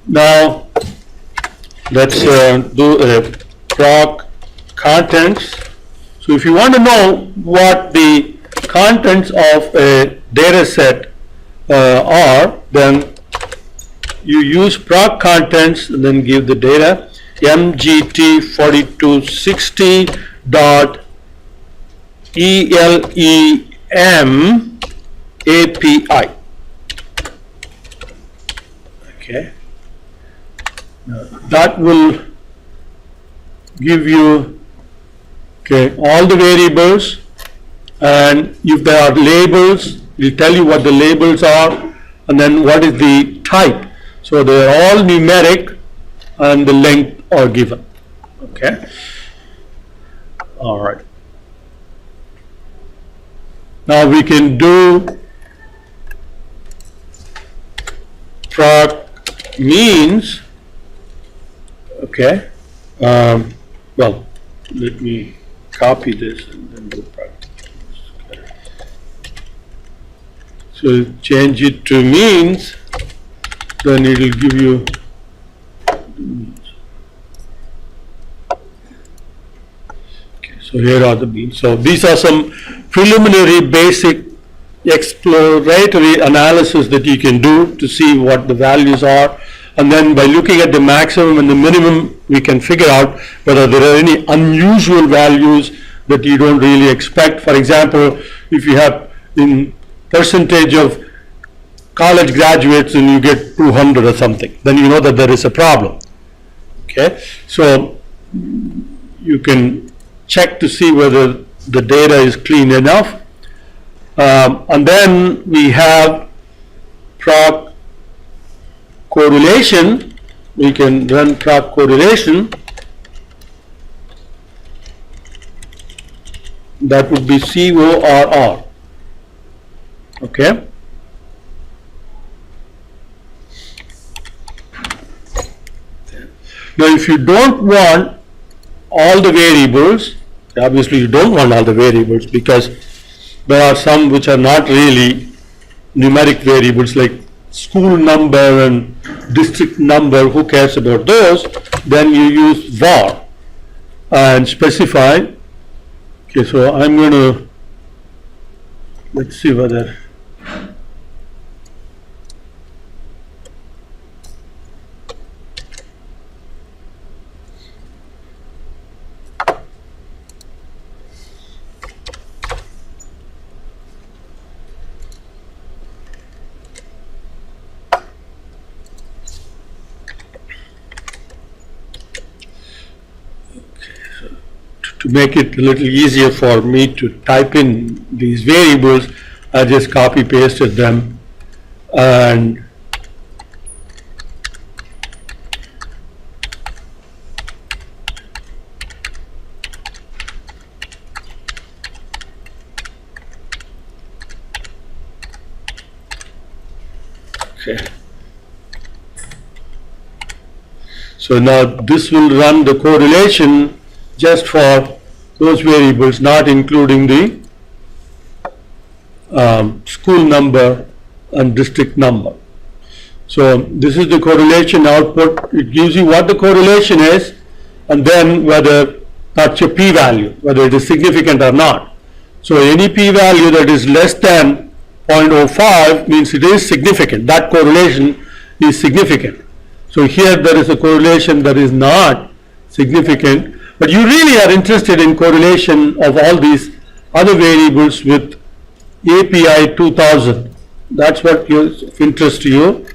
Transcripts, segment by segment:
Now let's do a proc contents. So if you want to know what the contents of a data set are, then you use proc contents and then give the data mgt4260.elem API. Okay. Now, that will give you all the variables, and if there are labels, it will tell you what the labels are and then what is the type. So they are all numeric and the length are given. Okay. All right. Now we can do proc means. Okay. Well, let me copy this and then do proc. So change it to means, then it will give you the means. Okay, so here are the means. So these are some preliminary basic exploratory analysis that you can do to see what the values are, and then by looking at the maximum and the minimum we can figure out whether there are any unusual values that you don't really expect. For example, if you have in percentage of college graduates and you get 200 or something, then you know that there is a problem. Okay, so you can check to see whether the data is clean enough. And then we have proc correlation. We can run proc correlation. That would be CORR. Okay. Now if you don't want all the variables, obviously you don't want all the variables because there are some which are not really numeric variables like school number and district number, who cares about those? Then you use var and specify. Okay, so I'm going to, let's see whether to make it a little easier for me to type in these variables, I just copy pasted them and okay. So now this will run the correlation just for those variables, not including the school number and district number. So this is the correlation output. It gives you what the correlation is and then whether that's your p-value, whether it is significant or not. So any p-value that is less than 0.05 means it is significant. That correlation is significant. So here there is a correlation that is not significant. But you really are interested in correlation of all these other variables with API 2000. That's what is of interest to you.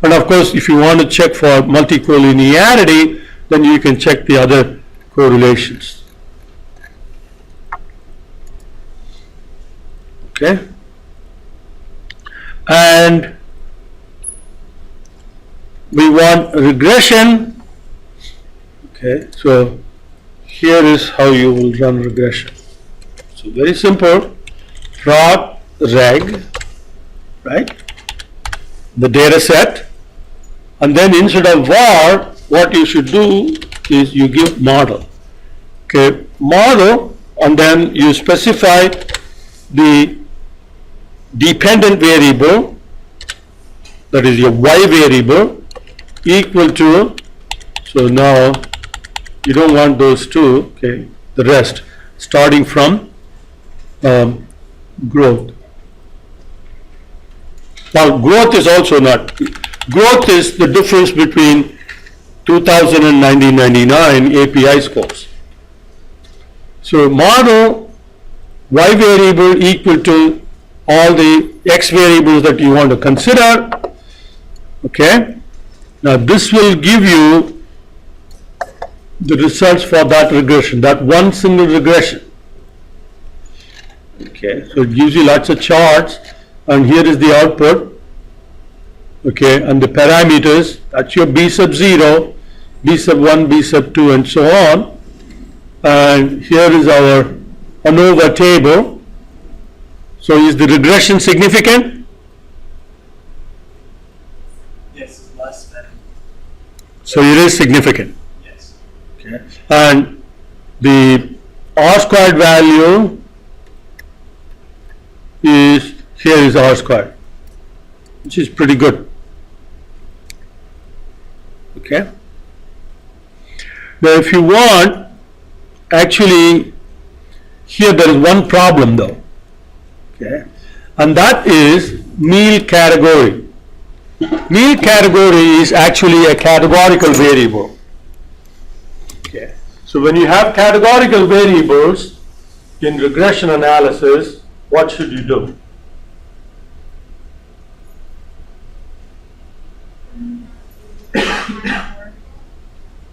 And of course, if you want to check for multicollinearity, then you can check the other correlations. Okay. And we want regression. Okay, so here is how you will run regression. So very simple, proc reg, right, the data set, and then instead of var, what you should do is you give model. Okay, model, and then you specify the dependent variable, that is your y variable, equal to, so now you don't want those two, okay, the rest, starting from growth. Now growth is also not, growth is the difference between 2000 and 1999 API scores. So model y variable equal to all the x variables that you want to consider, okay. Now this will give you the results for that regression, that one single regression. Okay, so it gives you lots of charts, and here is the output, okay, and the parameters, that's your b sub 0, b sub 1, b sub 2, and so on. And here is our ANOVA table. So is the regression significant? Yes, less than. So it is significant. Yes. Okay. And the R squared value is, here is R squared, which is pretty good. Okay. Now if you want, actually here there is one problem though, okay, and that is meal category. Meal category is actually a categorical variable. Okay. So when you have categorical variables in regression analysis, what should you do?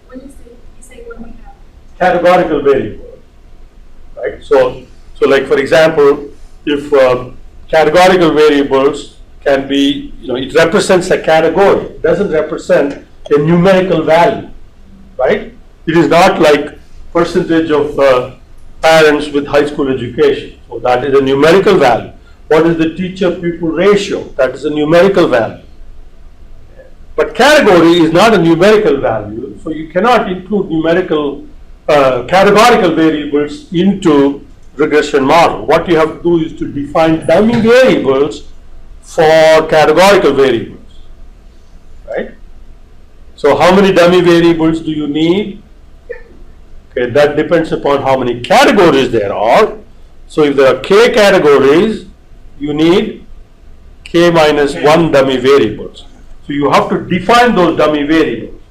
When you say when we have Categorical variable, right? So like for example, if categorical variables can be, it represents a category, it doesn't represent a numerical value, right? It is not like percentage of parents with high school education, so that is a numerical value. What is the teacher-pupil ratio? That is a numerical value. But category is not a numerical value, so you cannot include numerical categorical variables into regression model. What you have to do is to define dummy variables for categorical variables, right? So how many dummy variables do you need? Okay, that depends upon how many categories there are. So if there are k categories, you need k minus 1 dummy variables. So you have to define those dummy variables.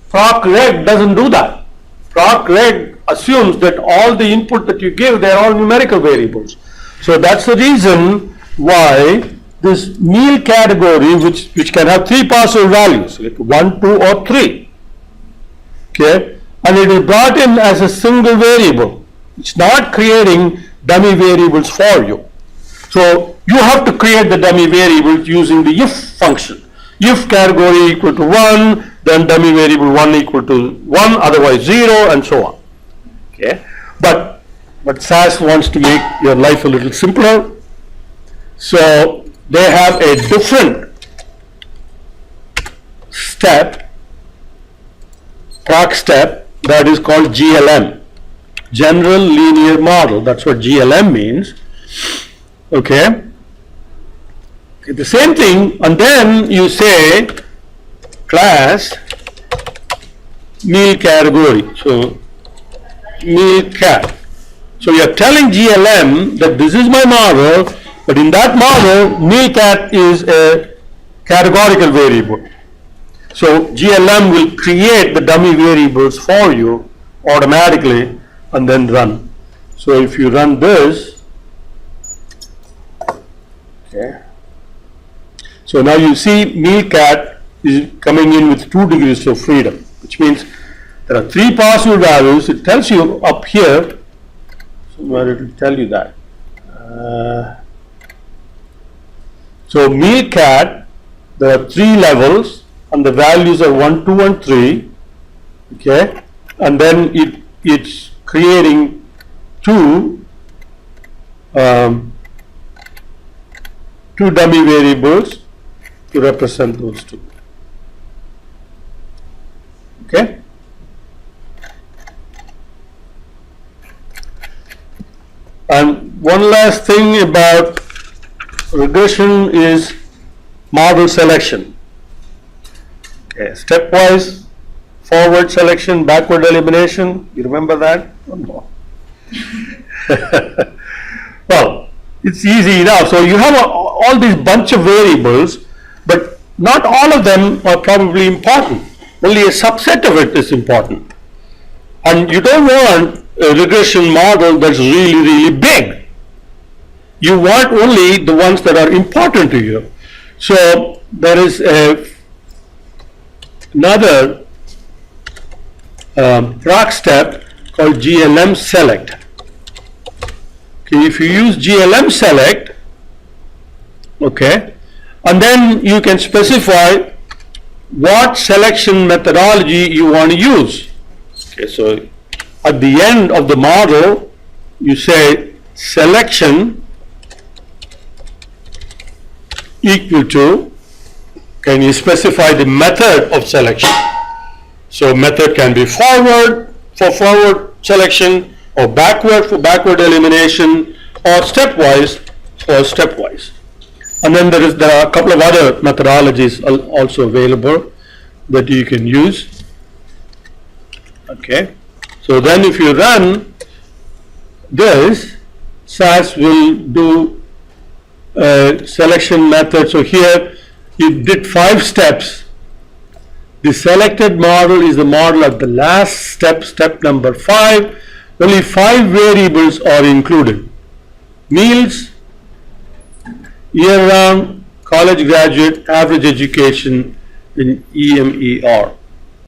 Proc-reg doesn't do that. Proc-reg assumes that all the input that you give, they are all numerical variables. So that's the reason why this meal category, which can have 3 possible values, like 1, 2, or 3, okay, and it is brought in as a single variable. It's not creating dummy variables for you. So you have to create the dummy variables using the if function. If category equal to 1, then dummy variable 1 equal to 1, otherwise 0, and so on. Okay, but SAS wants to make your life a little simpler, so they have a different step, proc step, that is called GLM, General Linear Model. That's what GLM means. Okay, the same thing, and then you say class meal category. So meal cat. So you are telling GLM that this is my model, but in that model meal cat is a categorical variable. So GLM will create the dummy variables for you automatically and then run. So if you run this, okay, so now you see meal cat is coming in with 2 degrees of freedom, which means there are 3 possible values. It tells you up here, somewhere it will tell you that. So meal cat, there are 3 levels, and the values are 1, 2, and 3. Okay, and then it's creating 2 dummy variables to represent those 2. Okay. And one last thing about regression is model selection. Okay, stepwise, forward selection, backward elimination, you remember that? One more. Well, it's easy enough. So you have all these bunch of variables, but not all of them are probably important. Only a subset of it is important. And you don't want a regression model that's really, really big. You want only the ones that are important to you. So there is another proc step called GLM select. Okay, if you use GLM select, okay, and then you can specify what selection methodology you want to use. Okay, so at the end of the model, you say selection equal to, can you specify the method of selection? So method can be forward for forward selection, or backward for backward elimination, or stepwise for stepwise. And then there are a couple of other methodologies also available that you can use. Okay, so then if you run this, SAS will do a selection method. So here you did 5 steps. The selected model is the model at the last step, step number 5. Only 5 variables are included: meals, year-round, college graduate, average education, and EMER.